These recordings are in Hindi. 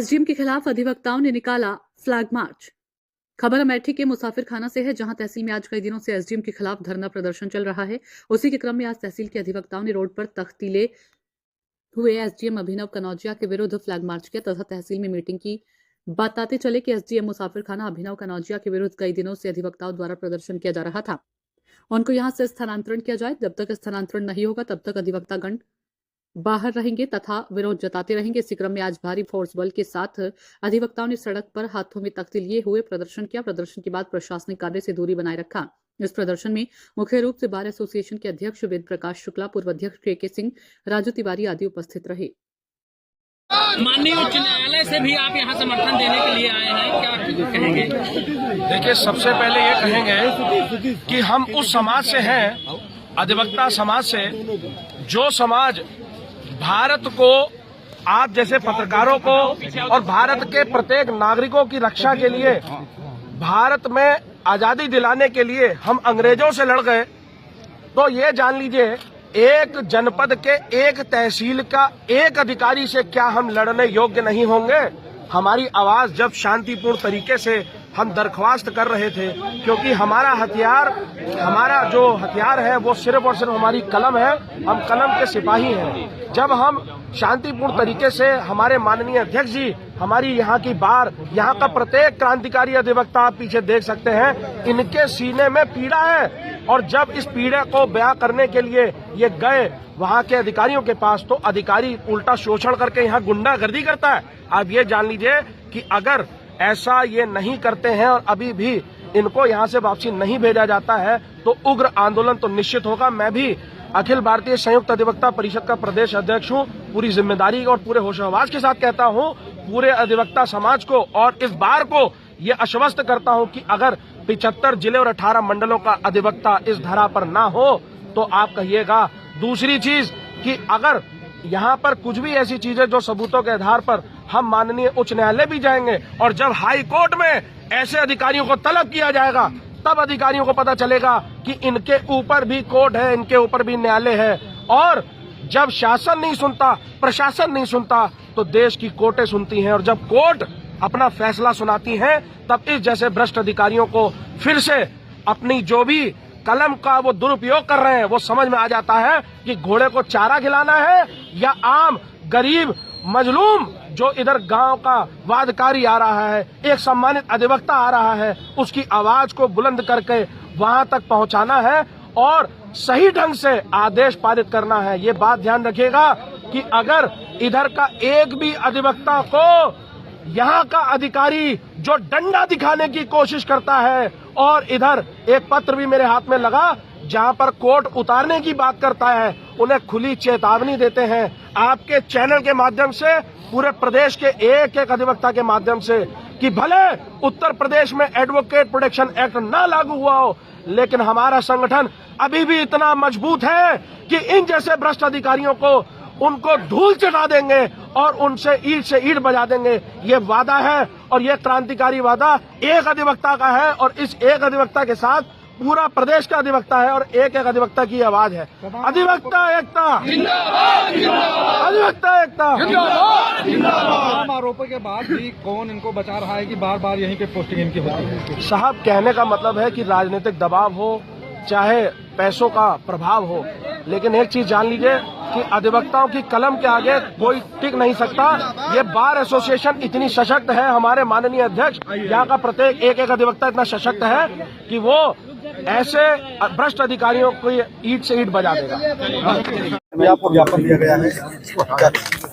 एसडीएम के खिलाफ अधिवक्ताओं ने निकाला फ्लैग मार्च। खबर अमेठी के मुसाफिर खाना से है, जहां तहसील में आज कई दिनों से एसडीएम के खिलाफ धरना प्रदर्शन चल रहा है। उसी के क्रम में आज तहसील के अधिवक्ताओं ने रोड पर तख्तीले हुए एसडीएम अभिनव कनौजिया के विरुद्ध फ्लैग मार्च किया तथा तहसील में मीटिंग की। बताते चले कि एसडीएम मुसाफिर खाना अभिनव कनौजिया के विरुद्ध कई दिनों से अधिवक्ताओं द्वारा प्रदर्शन किया जा रहा था। उनको यहां से स्थानांतरण किया जाए। जब तक स्थानांतरण नहीं होगा तब तक अधिवक्तागण बाहर रहेंगे तथा विरोध जताते रहेंगे। इसी क्रम में आज भारी फोर्स बल के साथ अधिवक्ताओं ने सड़क पर हाथों में तख्ती लिए हुए प्रदर्शन किया। प्रदर्शन के बाद प्रशासनिक कार्य से दूरी बनाए रखा। इस प्रदर्शन में मुख्य रूप से बार एसोसिएशन के अध्यक्ष वेद प्रकाश शुक्ला, पूर्व अध्यक्ष के सिंह, राजू तिवारी आदि उपस्थित रहे। माननीय उच्च न्यायालय से भी आप यहाँ समर्थन देने के लिए आए हैं, क्या कहेंगे? देखिए, सबसे पहले ये कहेंगे कि हम उस समाज से हैं, अधिवक्ता समाज से, जो समाज भारत को, आप जैसे पत्रकारों को और भारत के प्रत्येक नागरिकों की रक्षा के लिए, भारत में आजादी दिलाने के लिए हम अंग्रेजों से लड़ गए। तो ये जान लीजिए, एक जनपद के एक तहसील का एक अधिकारी से क्या हम लड़ने योग्य नहीं होंगे? हमारी आवाज जब शांतिपूर्ण तरीके से हम दरख्वास्त कर रहे थे, क्योंकि हमारा जो हथियार है वो सिर्फ और सिर्फ हमारी कलम है। हम कलम के सिपाही हैं। जब हम शांतिपूर्ण तरीके से, हमारे माननीय अध्यक्ष जी, हमारी यहाँ की बार, यहाँ का प्रत्येक क्रांतिकारी अधिवक्ता आप पीछे देख सकते हैं, इनके सीने में पीड़ा है। और जब इस पीड़ा को बयां करने के लिए ये गए वहाँ के अधिकारियों के पास, तो अधिकारी उल्टा शोषण करके यहाँ गुंडागर्दी करता है। आप ये जान लीजिए कि अगर ऐसा ये नहीं करते हैं और अभी भी इनको यहाँ से वापसी नहीं भेजा जाता है तो उग्र आंदोलन तो निश्चित होगा। मैं भी अखिल भारतीय संयुक्त अधिवक्ता परिषद का प्रदेश अध्यक्ष हूँ। पूरी जिम्मेदारी और पूरे होशहवास के साथ कहता हूँ पूरे अधिवक्ता समाज को, और इस बार को ये आश्वस्त करता हूँ कि अगर 75 जिले और 18 मंडलों का अधिवक्ता इस धरा पर ना हो तो आप कहिएगा। दूसरी चीज कि अगर यहाँ पर कुछ भी ऐसी चीजें जो सबूतों के आधार पर, हम माननीय उच्च न्यायालय भी जाएंगे, और जब हाई कोर्ट में ऐसे अधिकारियों को तलब किया जाएगा तब अधिकारियों को पता चलेगा कि इनके ऊपर भी कोर्ट है, इनके ऊपर भी न्यायालय है। और जब शासन नहीं सुनता, प्रशासन नहीं सुनता, तो देश की कोर्टें सुनती हैं, और जब कोर्ट अपना फैसला सुनाती हैं तब इस जैसे भ्रष्ट अधिकारियों को फिर से अपनी जो भी कलम का वो दुरुपयोग कर रहे हैं वो समझ में आ जाता है कि घोड़े को चारा खिलाना है या आम गरीब मजलूम जो इधर गांव का वादकारी आ रहा है, एक सम्मानित अधिवक्ता आ रहा है, उसकी आवाज को बुलंद करके वहां तक पहुंचाना है और सही ढंग से आदेश पारित करना है। ये बात ध्यान रखिएगा कि अगर इधर का एक भी अधिवक्ता को यहाँ का अधिकारी जो डंडा दिखाने की कोशिश करता है, और इधर एक पत्र भी मेरे हाथ में लगा जहाँ पर कोर्ट उतारने की बात करता है, उन्हें खुली चेतावनी देते हैं आपके चैनल के माध्यम से, पूरे प्रदेश के एक एक अधिवक्ता के माध्यम से, कि भले उत्तर प्रदेश में एडवोकेट प्रोटेक्शन एक्ट ना लागू हुआ हो, लेकिन हमारा संगठन अभी भी इतना मजबूत है कि इन जैसे भ्रष्ट अधिकारियों को, उनको धूल चटा देंगे और उनसे ईंट से ईंट बजा देंगे। ये वादा है और ये क्रांतिकारी वादा एक अधिवक्ता का है, और इस एक अधिवक्ता के साथ पूरा प्रदेश का अधिवक्ता है और एक एक अधिवक्ता की आवाज है। अधिवक्ता एकता जिंदाबाद, अधिवक्ता एकता जिंदाबाद। आरोपों के बाद भी कौन इनको बचा रहा है कि बार बार यहीं पे पोस्टिंग इनकी होती है? साहब, कहने का मतलब है कि राजनीतिक दबाव हो, चाहे पैसों का प्रभाव हो, लेकिन एक चीज जान लीजिए कि अधिवक्ताओं की कलम के आगे कोई टिक नहीं सकता। ये बार एसोसिएशन इतनी सशक्त है, हमारे माननीय अध्यक्ष, यहाँ का प्रत्येक एक एक अधिवक्ता इतना सशक्त है कि वो ऐसे भ्रष्ट अधिकारियों को ईंट से ईंट बजा देगा। आपको ज्ञापन दिया गया है।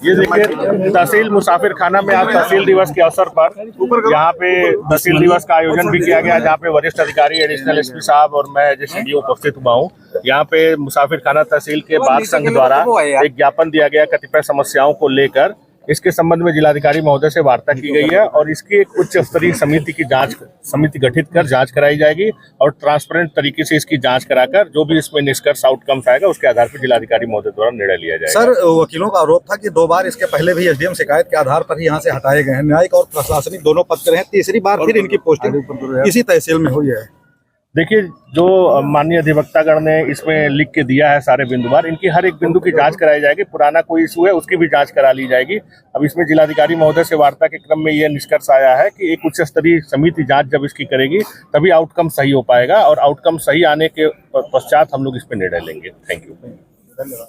ये देखिए, तहसील मुसाफिर खाना में आज तहसील दिवस के अवसर पर यहाँ पे तहसील दिवस का आयोजन भी किया गया, जहाँ पे वरिष्ठ अधिकारी, एडिशनल एसपी साहब और मैं जैसे डीओ उपस्थित हुआ हूँ। यहाँ पे मुसाफिर खाना तहसील के बार संघ द्वारा एक ज्ञापन दिया गया कतिपय समस्याओं को लेकर। इसके संबंध में जिलाधिकारी महोदय से वार्ता की गई है और इसकी एक उच्च स्तरीय समिति गठित कर जांच कराई जाएगी, और ट्रांसपेरेंट तरीके से इसकी जांच कराकर जो भी इसमें निष्कर्ष आउटकम्स आएगा उसके आधार पर जिलाधिकारी महोदय द्वारा निर्णय लिया जाएगा। सर, वकीलों का आरोप था कि 2 बार इसके पहले भी एसडीएम शिकायत के आधार पर ही यहाँ से हटाए गए हैं। न्यायिक और प्रशासनिक दोनों पद रहे हैं, तीसरी बार फिर इनकी पोस्टिंग इसी तहसील में हुई है। देखिए, जो माननीय अधिवक्तागण ने इसमें लिख के दिया है सारे बिंदुवार, इनकी हर एक बिंदु की जांच कराई जाएगी। पुराना कोई इशू है उसकी भी जांच करा ली जाएगी। अब इसमें जिलाधिकारी महोदय से वार्ता के क्रम में यह निष्कर्ष आया है कि एक उच्च स्तरीय समिति जांच जब इसकी करेगी तभी आउटकम सही हो पाएगा, और आउटकम सही आने के पश्चात हम लोग इस पर निर्णय लेंगे। Thank you.